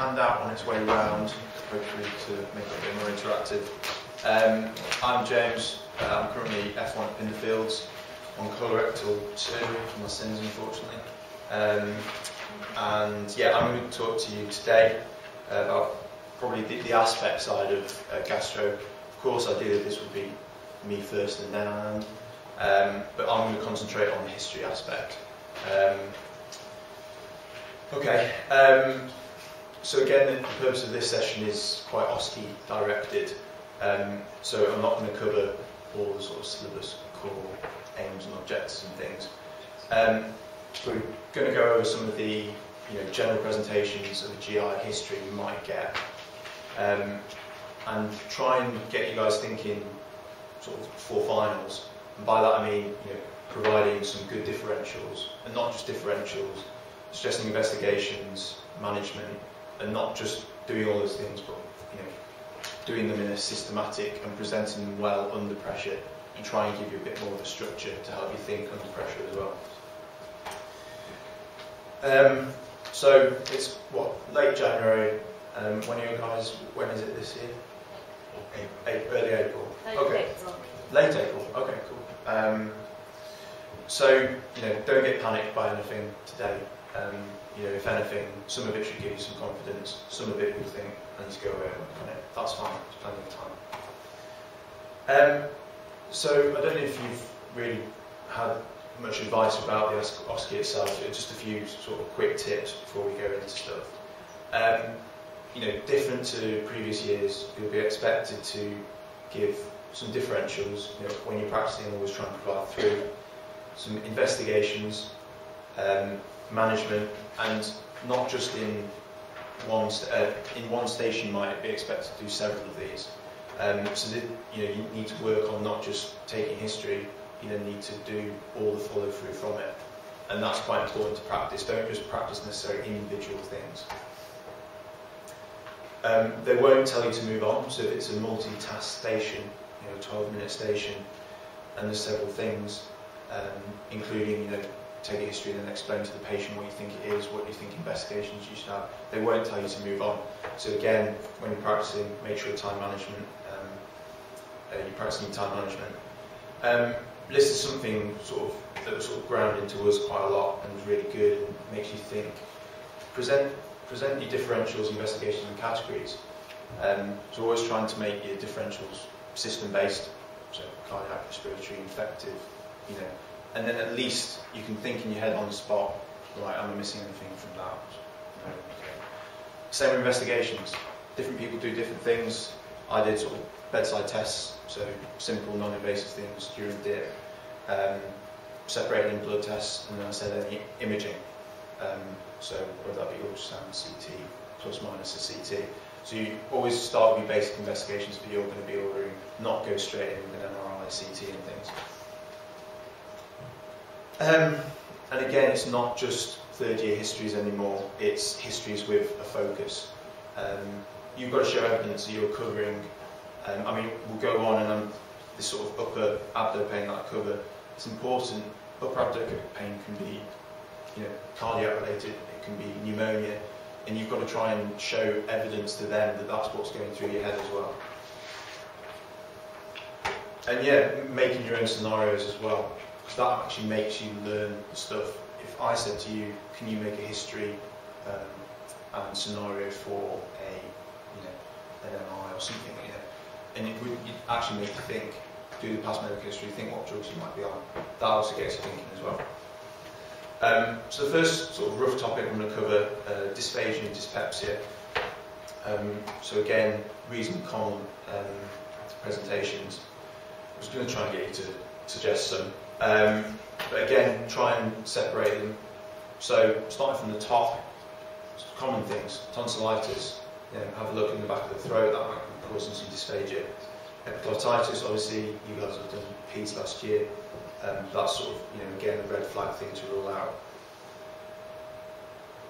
handout on its way around, hopefully to make it a bit more interactive. I'm James. I'm currently F1 at Pinderfields on colorectal surgery for my sins, unfortunately. And yeah, I'm going to talk to you today about probably the aspect side of gastro. Of course, ideally this would be me first and then Anne, but I'm going to concentrate on the history aspect. So again, the purpose of this session is quite OSCE directed, so I'm not going to cover all the sort of syllabus core aims and objectives and things. We're going to go over some of the general presentations of the GI history you might get, and try and get you guys thinking sort of for finals. And by that I mean providing some good differentials, and not just differentials, suggesting investigations, management, and not just doing all those things, but doing them in a systematic and presenting them well under pressure, and try and give you a bit more of a structure to help you think under pressure as well. So it's late January. When are you guys? When is it this year? Early April. Okay. Late April. Okay, cool. So don't get panicked by anything today. If anything, some of it should give you some confidence. Some of it you'll think I need to go away and work on it. That's fine. There's plenty of time. So I don't know if you've really had much advice about the OSCE itself. Just a few sort of quick tips before we go into stuff. Different to previous years, you'll be expected to give some differentials. When you're practicing, always try and provide through some investigations, management, and not just in one station. You might be expected to do several of these. So that, you need to work on not just taking history. You then need to do all the follow through from it, and that's quite important to practice. Don't just practice necessarily individual things. They won't tell you to move on, so if it's a multi-task station, a 12-minute station, and there's several things, including take a history and then explain to the patient what you think it is, what you think investigations you should have. They won't tell you to move on. So again, when you're practicing, make sure time management, you're practicing time management. This is something that was ground into us quite a lot and was really good and makes you think. Present your differentials, investigations and categories. So always trying to make your differentials system-based, so cardiac, respiratory, infective, and then at least you can think in your head on the spot, right, am I missing anything from that? No, okay. Same with investigations. Different people do different things. I did sort of bedside tests, so simple non-invasive things during dip, separated in blood tests, and then I said any imaging. So whether that be ultrasound, CT, plus minus a CT. So you always start with your basic investigations, but you're going to be ordering, not go straight in with an MRI, CT and things. And again, it's not just third-year histories anymore, it's histories with a focus. You've got to show evidence that you're covering, we'll go on, and this sort of upper abdo pain that I cover, it's important. Upper abdo pain can be cardiac related, it can be pneumonia, and you've got to try and show evidence to them that that's what's going through your head as well. And yeah, making your own scenarios as well, because that actually makes you learn the stuff. If I said to you, can you make a history and scenario for an MRI or something, and it would actually make you think, do the past medical history, think what drugs you might be on. That also gets you thinking as well. So the first sort of rough topic I'm going to cover, dysphagia and dyspepsia. So again, reasonably common presentations. I was going to try and get you to suggest some. But again, try and separate them. So starting from the top, common things, tonsillitis, have a look in the back of the throat, that might be causing some dysphagia. Epiglottitis, obviously, you guys have done PEDS last year. That's sort of, again, a red flag thing to rule out.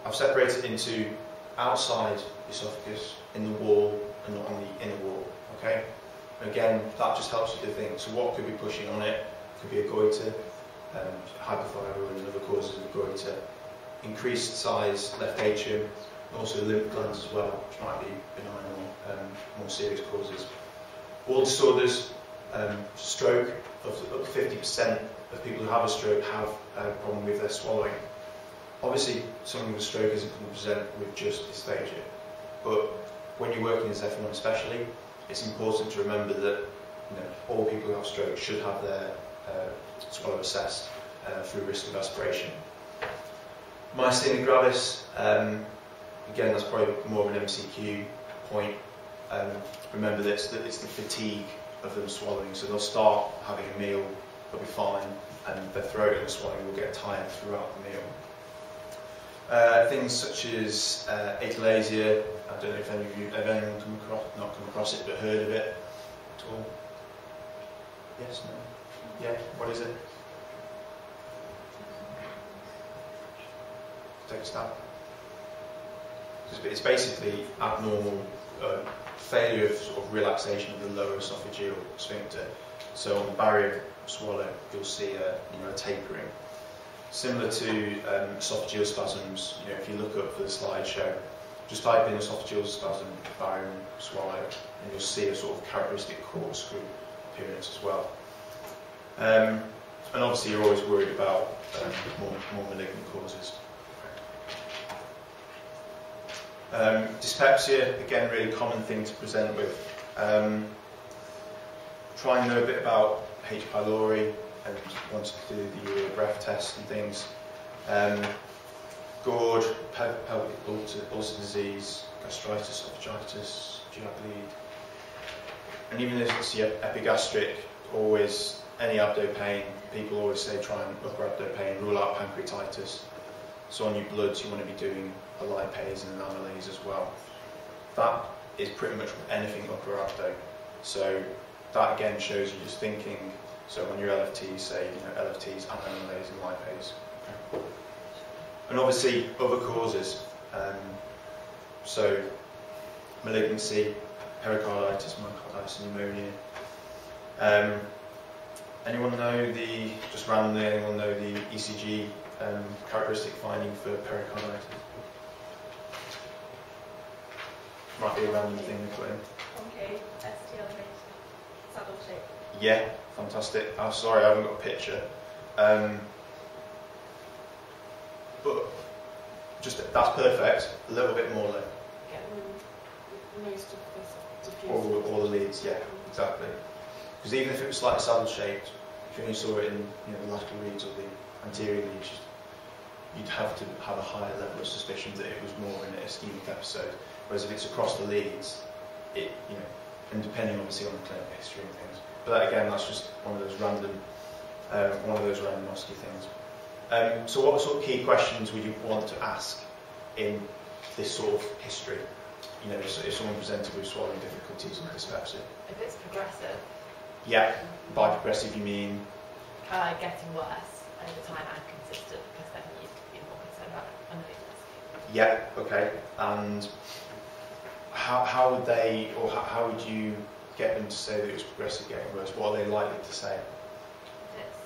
I've separated into outside esophagus, in the wall, and not on the inner wall. Okay. Again, that just helps you to think. So what could be pushing on it? Could be a goiter, hypothyroid, and other causes of goiter. Increased size, left atrium, Also lymph glands as well, which might be benign or more serious causes. All disorders, stroke, up to 50% of people who have a stroke have a problem with their swallowing. Obviously, someone with a stroke isn't going to present with just dysphagia, but when you're working as F1 especially, it's important to remember that all people who have stroke should have their swallow assessed through risk of aspiration. Myasthenia gravis, again, that's probably more of an MCQ point. Remember that it's the fatigue of them swallowing, so they'll start having a meal, they'll be fine, and their throat and swallowing will get tired throughout the meal. Things such as achalasia, I don't know if any of you have anyone not come across it, but heard of it at all? Yes, no? Yeah, what is it? Take a stab. It's basically abnormal failure of sort of relaxation of the lower esophageal sphincter. So on the barrier swallow, you'll see a tapering. Similar to esophageal spasms, if you look up for the slideshow, just type in esophageal spasm, barrier swallow, and you'll see a sort of characteristic corkscrew appearance as well. And obviously you're always worried about more malignant causes. Dyspepsia, again, really common thing to present with. Try and know a bit about H. pylori and want to do the urea breath test and things. GORD, pelvic ulcer disease, gastritis, esophagitis, GI bleed. And even if it's epigastric, always any abdo pain, people always say try and upper abdo pain, rule out pancreatitis. So on your bloods, you want to be doing a lipase and an amylase as well. That is pretty much anything upper abdo. So that again shows you just thinking. So on your LFTs, say LFTs and amylase and lipase. Okay. And obviously other causes. So malignancy, pericarditis, myocarditis, pneumonia. Anyone know just randomly, anyone know the ECG characteristic finding for pericarditis? Might be a random thing to put in. Okay, STL saddle shape. Yeah, fantastic. I'm sorry, I haven't got a picture. But that's perfect. A little bit more though. Most of this diffuse. All the leads, yeah, exactly. Because even if it was slightly saddle shaped, if you only saw it in the lateral leads or the anterior leads, you'd have to have a higher level of suspicion that it was more in an ischemic episode. Whereas if it's across the leads, and depending obviously on the clinical history and things. But again, that's just one of those random OSCE things. So what sort of key questions would you want to ask in this sort of history? If someone presented with swallowing difficulties and dyspepsia. If it's progressive. Yeah, by progressive you mean? Getting worse over time and consistent, because then you'd be more concerned about unrelated. Yeah, okay. And how would they, or how would you get them to say that it's progressive getting worse? What are they likely to say?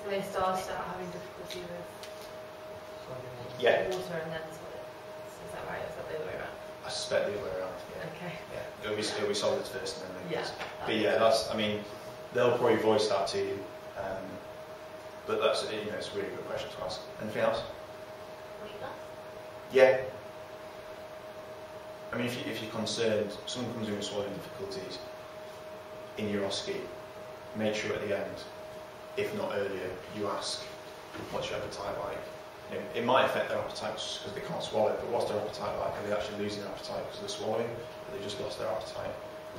They start having difficulty with water and then solid. Is that right? Or is that the other way around? I suspect the other way around. Yeah. Okay. Yeah, it'll be solids first and then liquids. Yeah. But yeah, they'll probably voice that to you. But that's it's a really good question to ask. Anything else? Yeah. If you're concerned, someone comes in with swallowing difficulties in your OSCE, make sure at the end, if not earlier, you ask, what's your appetite like? It might affect their appetite because they can't swallow, but what's their appetite like? Are they actually losing their appetite because they're swallowing? Or they just lost their appetite?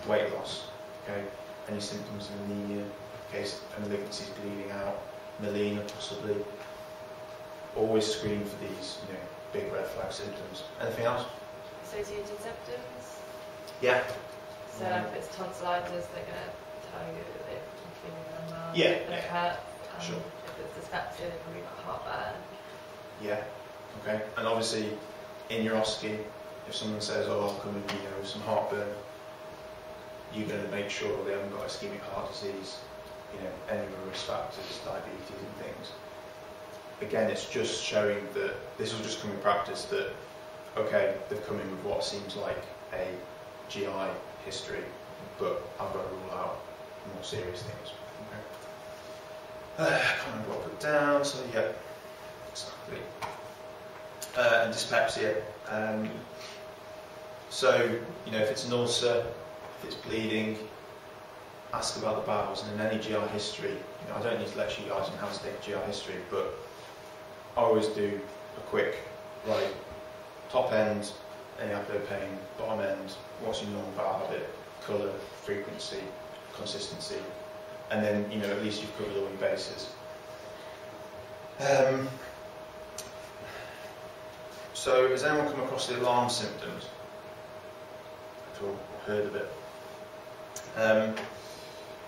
Weight loss, okay? Any symptoms of anemia, in case a malignancy is bleeding out, melena possibly. Always screen for these, big red flag symptoms. Anything else? Associated symptoms? Yeah. So if it's tonsillitis, they're going to tell you that they're feeling unwell. Yeah. It hurts. Sure. If it's dyspepsia, they've probably got heartburn. Yeah. Okay. And obviously, in your OSCE, if someone says, "Oh, I'll come in, with some heartburn," you're going to make sure they haven't got ischemic heart disease, any other risk factors, diabetes and things. Again, it's just showing that this will just come in practice that okay, they've come in with what seems like a GI history, but I've got to rule out more serious things. Okay. I can't remember what I put down, so yeah, exactly. And dyspepsia. So, you know, if it's an ulcer, if it's bleeding, ask about the bowels, and in any GI history, you know, I don't need to lecture you guys on how to take a GI history, but I always do a quick, right, top end, any abdo pain, bottom end, what's your normal bowel habit, colour, frequency, consistency, and then, you know, at least you've covered all your bases. So, has anyone come across the alarm symptoms? At all, or heard of it?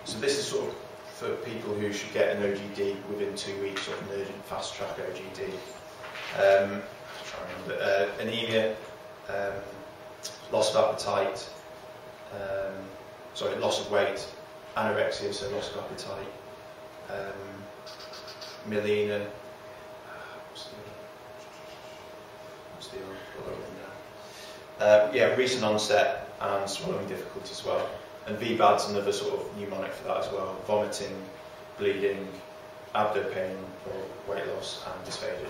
So this is sort of for people who should get an OGD within 2 weeks, or an urgent fast track OGD. I'm trying to remember. Anemia, loss of appetite, loss of weight, anorexia, so loss of appetite, melena. Recent onset and swallowing difficulty as well. And VBAD's another sort of mnemonic for that as well. Vomiting, bleeding, abdo pain or weight loss, and dysphagia.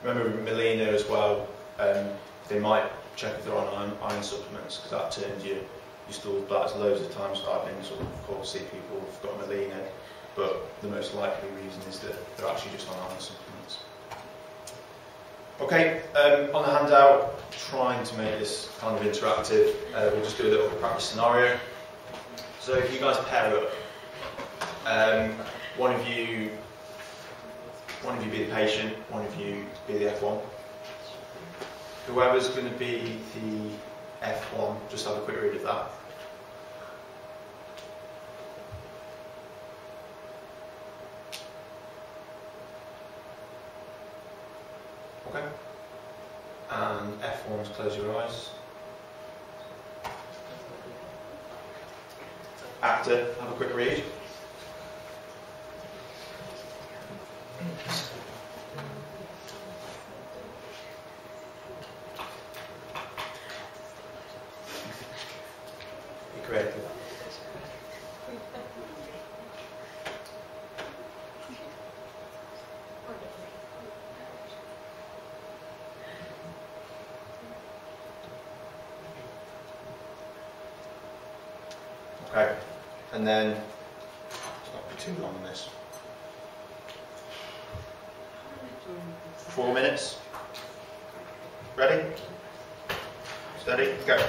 Remember melena as well, they might check if they're on iron supplements, because that turns your stool bladders. Loads of times I've been sort of called to see people who've got melena, but the most likely reason is that they're actually just on iron supplements. Okay, on the handout, trying to make this kind of interactive, we'll just do a little practice scenario. So if you guys pair up, one of you be the patient, one of you be the F1. Whoever's going to be the F1, just have a quick read of that. Okay. And F1's close your eyes. Actor, have a quick read. Be creative. Okay, and then, let's not be too long on this. 4 minutes. Ready? Steady? Go.